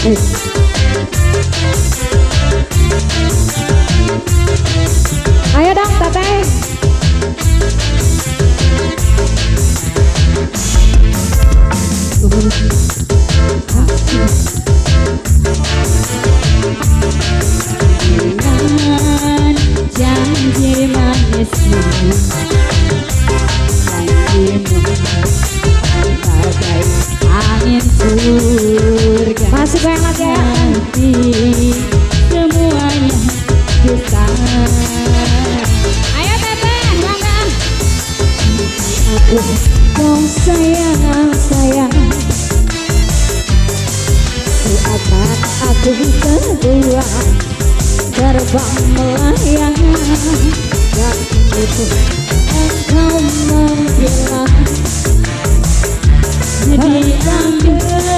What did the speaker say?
Ayo dong Teteh. Dengan janji manismu, janjimu bagai angin surga. Masih goyang lagi ya. Nanti semuanya bisa. Ayo Teteh, bangga. Aku dong sayang, sayang. Seakan aku berdua terbang melayang, dan itu engkau menghilang. Diambil